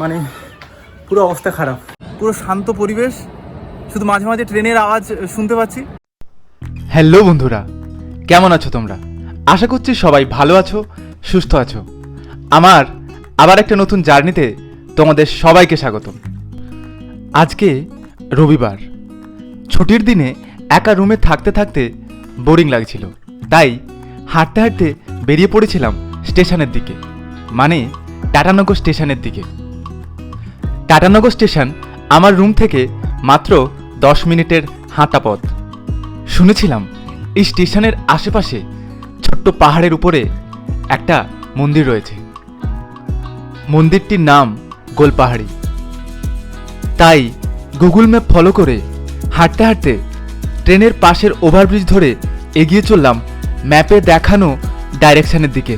মানে পুরো অবস্থা খারাপ, পুরো শান্ত পরিবেশ, শুধু মাঝে মাঝে ট্রেনের আওয়াজ শুনতে পাচ্ছি। হ্যালো বন্ধুরা, কেমন আছো তোমরা? আশা করছি সবাই ভালো আছো, সুস্থ আছো। আমার আবার একটা নতুন জার্নিতে তোমাদের সবাইকে স্বাগতম। আজকে রবিবার, ছুটির দিনে একা রুমে থাকতে থাকতে বোরিং লাগছিল, তাই হাঁটতে হাঁটতে বেরিয়ে পড়েছিলাম স্টেশনের দিকে, মানে টাটানগর স্টেশনের দিকে। টাটানগর স্টেশন আমার রুম থেকে মাত্র 10 মিনিটের হাঁটা পথ। শুনেছিলাম এই স্টেশনের আশেপাশে ছোট্ট পাহাড়ের উপরে একটা মন্দির রয়েছে। মন্দিরটির নাম গোলপাহাড়ি। তাই গুগল ম্যাপ ফলো করে হাঁটতে হাঁটতে ট্রেনের পাশের ওভারব্রিজ ধরে এগিয়ে চললাম ম্যাপে দেখানো ডাইরেকশনের দিকে।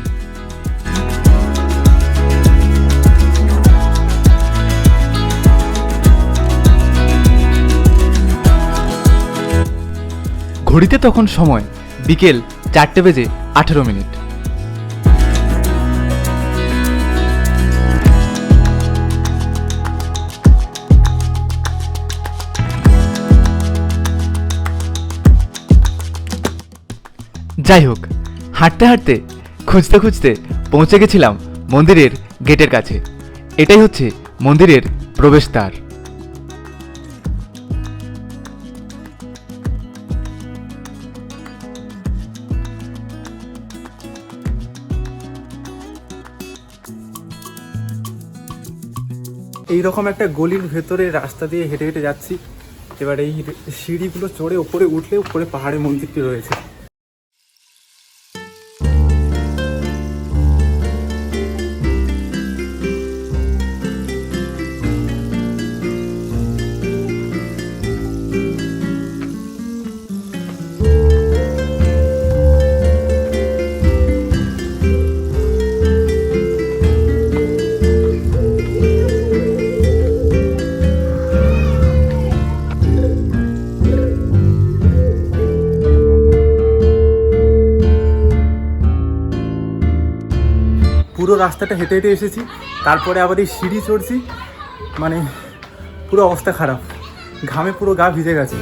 ঘড়িতে তখন সময় বিকেল 4:18। যাই হোক, হাঁটতে হাঁটতে খুঁজতে খুঁজতে পৌঁছে গেছিলাম মন্দিরের গেটের কাছে। এটাই হচ্ছে মন্দিরের প্রবেশদ্বার। এইরকম একটা গলির ভেতরে রাস্তা দিয়ে হেঁটে হেঁটে যাচ্ছি। এবার এই সিঁড়িগুলো চড়ে উপরে উঠলে উপরে পাহাড়ে মন্দিরটি রয়েছে। পুরো রাস্তাটা হেঁটে হেঁটে এসেছি, তারপরে আবার এই সিঁড়ি চড়ছি, মানে পুরো অবস্থা খারাপ, ঘামে পুরো গা ভিজে গেছে।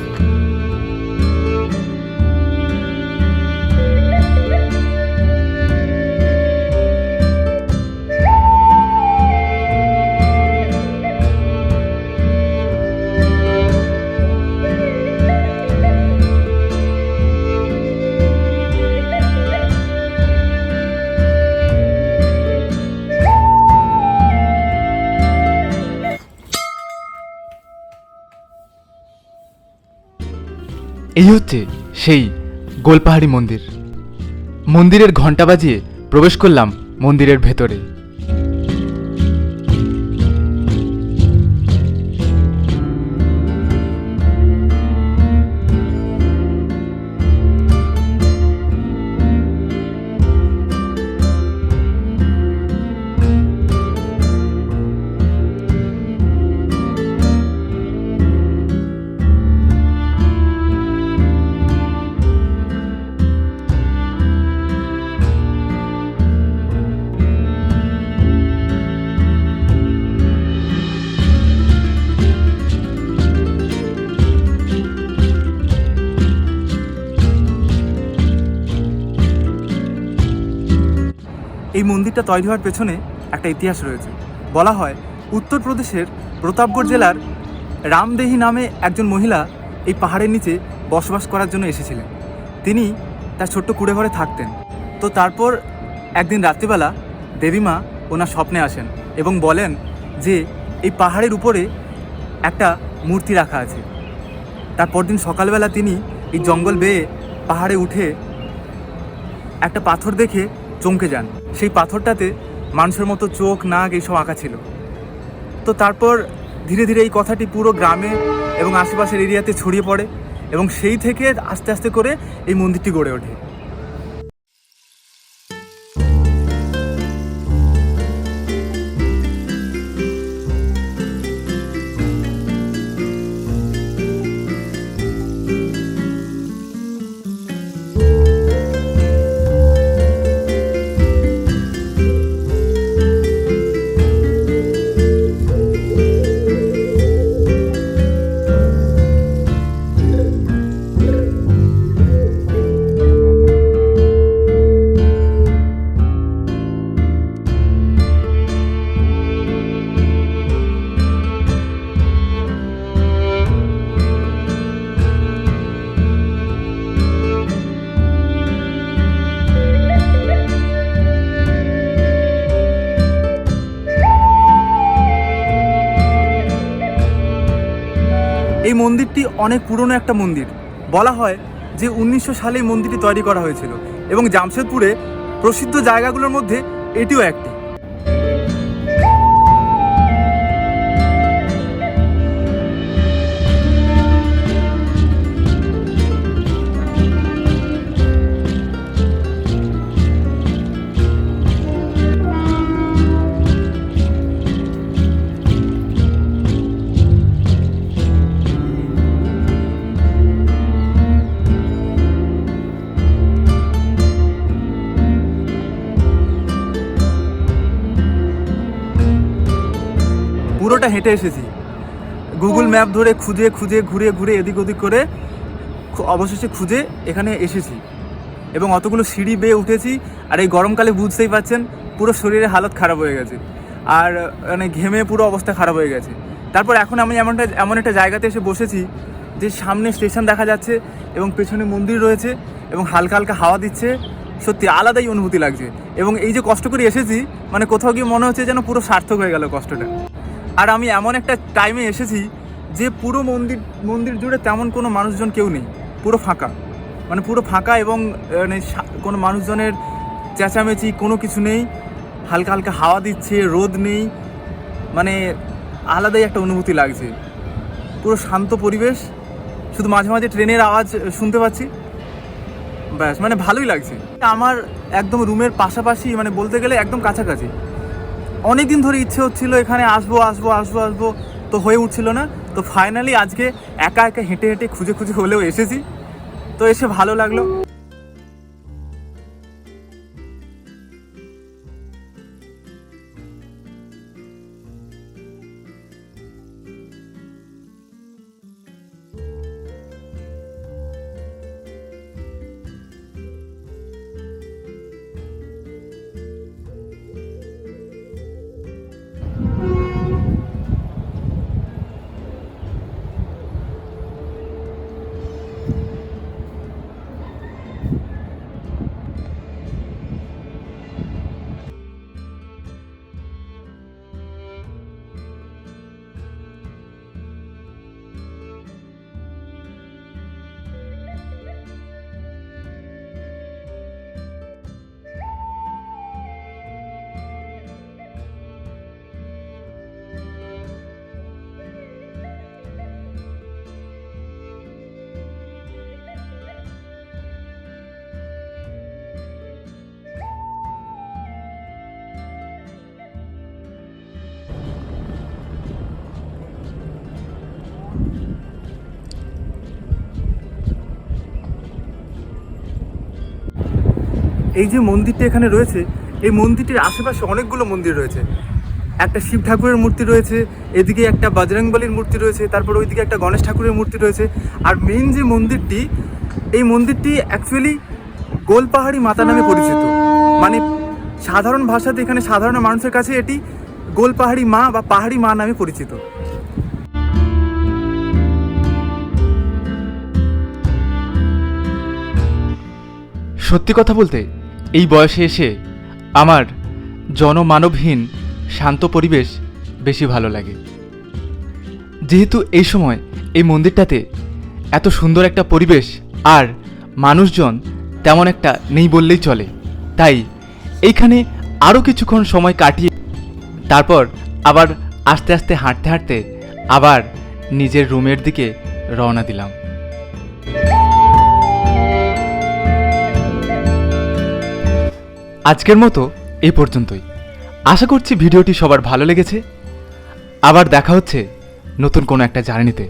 এই হচ্ছে সেই গোলপাহাড়ি মন্দির। মন্দিরের ঘণ্টা বাজিয়ে প্রবেশ করলাম মন্দিরের ভেতরে। এই মন্দিরটা তৈরি হওয়ার পেছনে একটা ইতিহাস রয়েছে। বলা হয় উত্তরপ্রদেশের প্রতাপগড় জেলার রামদেহি নামে একজন মহিলা এই পাহাড়ের নিচে বসবাস করার জন্য এসেছিলেন। তিনি তার ছোট্ট কুঁড়ে ঘরে থাকতেন। তো তারপর একদিন রাত্রিবেলা দেবীমা ওনার স্বপ্নে আসেন এবং বলেন যে এই পাহাড়ের উপরে একটা মূর্তি রাখা আছে। তারপর দিন সকালবেলা তিনি এই জঙ্গল বেয়ে পাহাড়ে উঠে একটা পাথর দেখে চমকে যান। সেই পাথরটাতে মানুষের মতো চোখ, নাক এইসব আঁকা ছিল। তো তারপর ধীরে ধীরে এই কথাটি পুরো গ্রামে এবং আশেপাশের এরিয়াতে ছড়িয়ে পড়ে এবং সেই থেকে আস্তে আস্তে করে এই মন্দিরটি গড়ে ওঠে। এই মন্দিরটি অনেক পুরনো একটা মন্দির। বলা হয় যে 1900 সালে এই মন্দিরটি তৈরি করা হয়েছিল এবং জামশেদপুরে প্রসিদ্ধ জায়গাগুলোর মধ্যে এটিও একটি। পুরোটা হেঁটে এসেছি, গুগল ম্যাপ ধরে খুঁজে খুঁজে ঘুরে ঘুরে এদিক ওদিক করে অবশেষে খুঁজে এখানে এসেছি এবং অতগুলো সিঁড়ি বেয়ে উঠেছি। আর এই গরমকালে বুঝতেই পারছেন পুরো শরীরের হালত খারাপ হয়ে গেছে, আর মানে ঘেমে পুরো অবস্থা খারাপ হয়ে গেছে। তারপর এখন আমি এমন একটা জায়গাতে এসে বসেছি যে সামনে স্টেশন দেখা যাচ্ছে এবং পেছনে মন্দির রয়েছে এবং হালকা হালকা হাওয়া দিচ্ছে। সত্যি আলাদাই অনুভূতি লাগছে এবং এই যে কষ্ট করে এসেছি মানে কোথাও গিয়ে মনে হচ্ছে যেন পুরো সার্থক হয়ে গেল কষ্টটা। আর আমি এমন একটা টাইমে এসেছি যে পুরো মন্দির জুড়ে তেমন কোনো মানুষজন কেউ নেই, পুরো ফাঁকা, মানে পুরো ফাঁকা এবং মানে কোনো মানুষজনের চেঁচামেচি কোনো কিছু নেই। হালকা হালকা হাওয়া দিচ্ছে, রোদ নেই, মানে আলাদাই একটা অনুভূতি লাগছে। পুরো শান্ত পরিবেশ, শুধু মাঝে মাঝে ট্রেনের আওয়াজ শুনতে পাচ্ছি, ব্যাস মানে ভালোই লাগছে। আমার একদম রুমের পাশাপাশি, মানে বলতে গেলে একদম কাছাকাছি। অনেক দিন ধরে ইচ্ছে হচ্ছিল এখানে আসবো তো হয়ে উঠছিল না। তো ফাইনালি আজকে একা একা হেঁটে হেঁটে খুঁজে খুঁজে হলেও এসেছি, তো এসে ভালো লাগলো। এই যে মন্দিরটা এখানে রয়েছে, এই মন্দিরটির আশেপাশে অনেকগুলো মন্দির রয়েছে। একটা শিব ঠাকুরের মূর্তি রয়েছে, এদিকে একটা বজরংবলীর মূর্তি রয়েছে, তারপর ওইদিকে একটা গণেশ ঠাকুরের মূর্তি রয়েছে। আর মেইন যে মন্দিরটি, এই মন্দিরটি অ্যাকচুয়ালি গোলপাহাড়ি মাতা নামে পরিচিত। মানে সাধারণ ভাষাতে এখানে সাধারণ মানুষের কাছে এটি গোলপাহাড়ি মা বা পাহাড়ি মা নামে পরিচিত। সত্যি কথা বলতে এই বয়সে এসে আমার জনমানবহীন শান্ত পরিবেশ বেশি ভালো লাগে। যেহেতু এই সময় এই মন্দিরটাতে এত সুন্দর একটা পরিবেশ আর মানুষজন তেমন একটা নেই বললেই চলে, তাই এইখানে আরও কিছুক্ষণ সময় কাটিয়ে তারপর আবার আস্তে আস্তে হাঁটতে হাঁটতে আবার নিজের রুমের দিকে রওনা দিলাম। আজকের মতো এই পর্যন্তই। আশা করছি ভিডিওটি সবার ভালো লেগেছে। আবার দেখা হচ্ছে নতুন কোনো একটা জার্নিতে।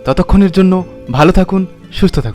ততক্ষণের জন্য ভালো থাকুন, সুস্থ থাকুন।